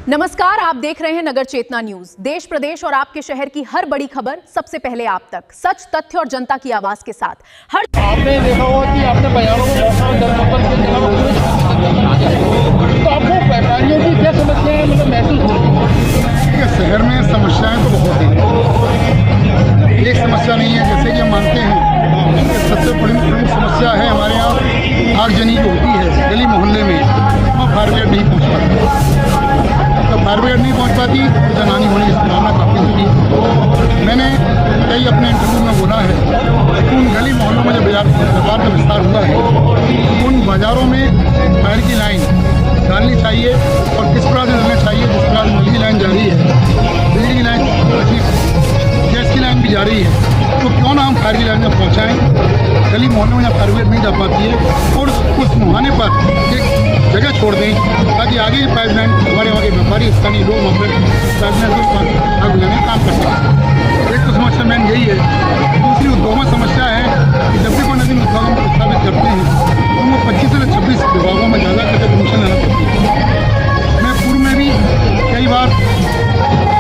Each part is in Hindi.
नमस्कार, आप देख रहे हैं नगर चेतना न्यूज। देश प्रदेश और आपके शहर की हर बड़ी खबर सबसे पहले आप तक, सच, तथ्य और जनता की आवाज के साथ। आपने देखा होगा कि आपने बाजारों में तो आपको व्यापारियों की क्या समस्याएं महसूस होती है? शहर में समस्याएं तो बहुत हैं, एक समस्या नहीं है। जैसे कि हम मानते हैं कि सबसे प्रमुख समस्या है हमारे यहाँ आगजनी जो होती है गली मोहल्ले में, वहाँ फायर ब्रिगेड नहीं पहुँच पाती। जब फायर ब्रिगेड नहीं पहुँच पाती तो जनहानि होने की संभावना काफ़ी होती है। मैंने कई अपने इंटरव्यू में बोला है कि उन गली मोहल्लों में जब व्यापार का विस्तार हुआ है, उन बाज़ारों में फायर की लाइन डालनी चाहिए और किस प्रकार से डालना चाहिए। जिस प्रकार बिजली की लाइन जा रही है, बिजली की लाइन, गैस की लाइन भी जा रही है, तो क्यों ना हम फायर की लाइन में पहुँचाएँ। गली मोहल्लों में जब फायर ब्रिगेड नहीं जा पाती है और उस मुहाने पर एक जगह छोड़ दें ताकि आगे की पाइपलाइन हमारे वहाँ के व्यापारी स्थानीय लोग वहाँ पर पाइपलाइन को आग बुझाने का काम कर सकें। एक तो समस्या मेन यही है। दूसरी उद्योगों समस्या है कि जब भी कोई नवीन उद्योग हम स्थापित करते हैं तो वो 25 से 26 विभागों में ज़्यादा करके परमिशन लेना पड़ती है। मैं पूर्व में भी कई बार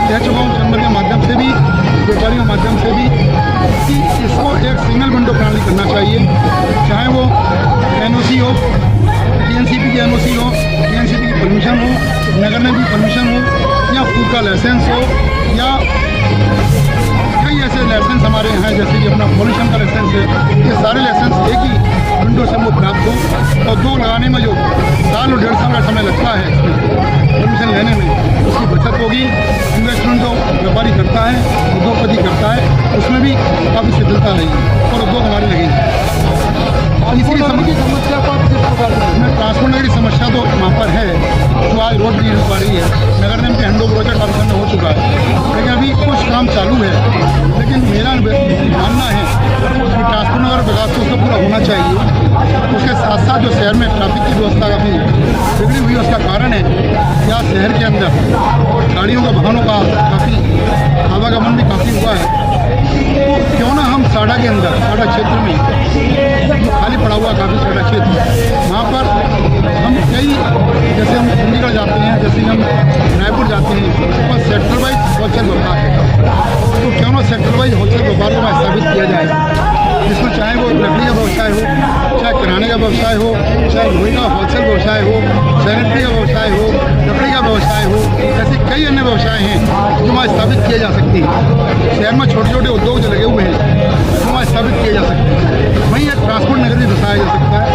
कह चुका हूँ चैम्बर के माध्यम से भी, व्यापारियों के माध्यम से भी, कि इसको एक सिंगल विंडो प्रणाली करना चाहिए। चाहे वो NOC हो, TNCP की NOC हो, TNCP की परमिशन हो, नगर में भी परमिशन हो, या फूड का लाइसेंस हो, या कई ऐसे लाइसेंस हमारे यहाँ हैं जैसे कि अपना पॉल्यूशन का लाइसेंस है। ये सारे लाइसेंस एक ही विंडो से वो प्राप्त हो और दो लगाने में जो साल और 1.5 साल का समय लगता है परमिशन लेने में, उसकी बचत होगी। इन्वेस्टमेंट जो व्यापारी करता है, उद्योगपति करता है, उसमें भी काफ़ी शिथिलता रहेगी और उद्योग हमारे लगेंगे। तीसरी समस्या ट्रांसपोर्ट नगर की समस्या तो वहाँ पर है, जो आज रोड नहीं हो पा रही है। नगर निगम के हैंडओवर प्रोजेक्ट ऑफिसर में हो चुका है, लेकिन अभी कुछ काम चालू है। लेकिन मेरा मानना है कि ट्रांसपोर्ट नगर विकास तो उसका पूरा होना चाहिए। उसके साथ साथ जो शहर में ट्रैफिक की व्यवस्था काफ़ी बिगड़ी हुई है, उसका कारण है कि आज शहर के अंदर गाड़ियों का, वाहनों का काफ़ी आवागमन भी काफ़ी हुआ है। तो क्यों ना हम साड़ा के अंदर, साड़ा क्षेत्र में जो खाली पड़ा हुआ काफ़ी साड़ा क्षेत्र, वहाँ पर हम कई, जैसे हम चंडीगढ़ जाते हैं, जैसे हम रायपुर जाते हैं, और सेक्टर वाइज होलसेल व्यापार है। तो क्यों ना सेक्टर वाइज होलसेल व्यापार को स्थापित किया जाए, जिसमें चाहे वो लकड़ी का व्यवसाय हो, चाहे किराने का व्यवसाय हो, चाहे लोहे का होलसेल व्यवसाय हो, सैनिटरी का व्यवसाय हो, लकड़ी का व्यवसाय हो, ऐसे कई अन्य व्यवसाय हैं जो वहाँ स्थापित किए जा सकते हैं। शहर में छोटे छोटे उद्योग जो लगे हुए हैं वो वहाँ स्थापित किए जा सकते हैं। वहीं एक ट्रांसपोर्ट नगर भी बसाया जा सकता है,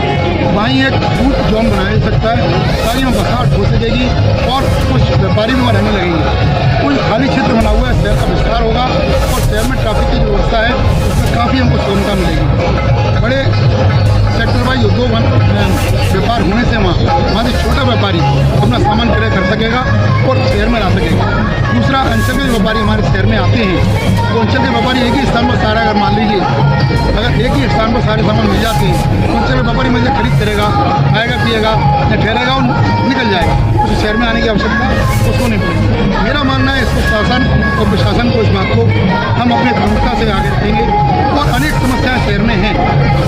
वहीं एक फूड जोन बनाया जा सकता है ताकि वहाँ बसाहट हो सकेगी और कुछ व्यापारी वहाँ रहने लगेंगे। कोई खाली क्षेत्र बना हुआ है, शहर का विस्तार होगा और शहर में ट्रैफिक की जो व्यवस्था है उसमें काफ़ी हमको सुगमता मिलेगी। बड़े सेक्टर वाइज उद्योग व्यापार होने से वहाँ से छोटा व्यापारी अपना सामान क्रय कर सकेगा और शहर में ला सकेगा। दूसरा, अंचल के व्यापारी हमारे शहर में आते हैं, तो अंचल के व्यापारी एक ही स्थान पर सारा, अगर मान लीजिए अगर एक ही स्थान पर सारे सामान मिल जाते हैं तो अंचल के व्यापारी मुझे खरीद करेगा, खाएगा, पिएगा या ठहरेगा और निकल जाएगा। उसे शहर में आने की आवश्यकता उसको नहीं पड़ेगी। मेरा मानना है इसको शासन और प्रशासन को, इस बात को हम अपनी प्रमुखता से आगे रखेंगे। और अनेक समस्याएं शहर में हैं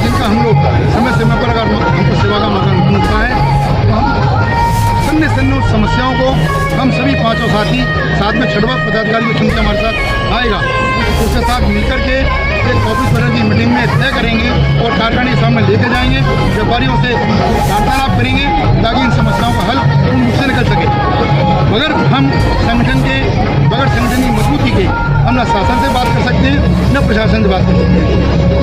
जिनका हम लोग समय समय पर अगर हमको सेवा का मौका मिलता है तो हम सन्य उस समस्याओं को हम सभी पांचों साथी साथ में छठवा पदाधिकारी जो चुनकर हमारे साथ आएगा उसके साथ मिलकर के एक ऑफिस स्तर की मीटिंग में तय करेंगे और कार्यकारिणी के सामने लेके जाएंगे, व्यापारियों से वार्तालाप करेंगे ताकि इन समस्याओं का हल पूर्ण रूप से निकल सके। मगर हम संगठन के बगैर संगठन की मजबूती के हम न शासन से बात कर सकते हैं न प्रशासन से बात कर सकते हैं।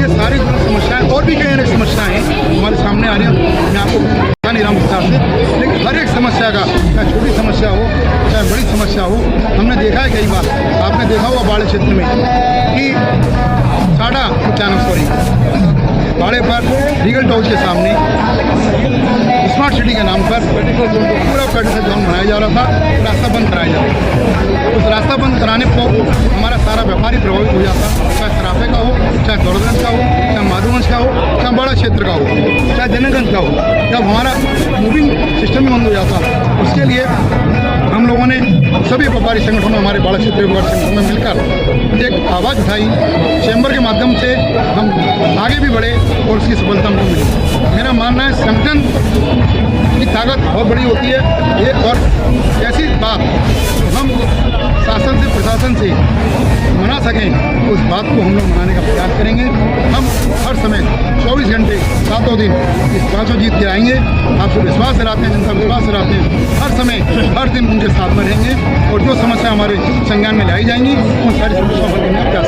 ये सारी समस्याएं और भी कई अन्य समस्याएं हैं हमारे सामने आ रही हैं, मैं आपको बता नहीं रहा हूँ विस्तार से, लेकिन हर एक समस्या का, चाहे छोटी समस्या हो चाहे बड़ी समस्या हो, हमने देखा है कई बार। आपने देखा होगा बाड़े क्षेत्र में कि साड़ा बाड़े पर लीगल टाउन के सामने स्मार्ट सिटी के नाम पर पूरा पेट्रोल जोन बनाया जा रहा था, रास्ता बंद कराया जा रहा था। उस रास्ता बंद कराने पर हमारा सारा व्यापारी प्रभावित हो जाता, चाहे सराफे का हो, चाहे दौड़गंज का हो, चाहे माधोगंज का हो, चाहे बड़ा क्षेत्र का हो, चाहे जनगंज का हो। जब हमारा मूविंग सिस्टम भी बंद हो जाता, उसके लिए हम लोगों ने सभी व्यापारी संगठनों, हमारे बड़ा क्षेत्रीय व्यापारी संगठनों में मिलकर एक आवाज़ उठाई। चैम्बर के माध्यम से हम आगे भी बढ़े और उसकी सफलता हमको मिली। मेरा मानना है संगठन की ताकत बहुत बड़ी होती है ये। और ऐसी बात जो हम शासन से प्रशासन से मना सकें उस बात को हम लोग मनाने का प्रयास करेंगे। हम हर समय 24 घंटे 7 दिन इस बात को जीत के आएंगे। आपको विश्वास दिलाते हैं, जनता विश्वास दिलाते हैं, हर समय हर दिन उनके साथ में रहेंगे और जो समस्या हमारे संज्ञान में लाई जाएंगी उन सारी समस्याओं को हल करने का प्रयास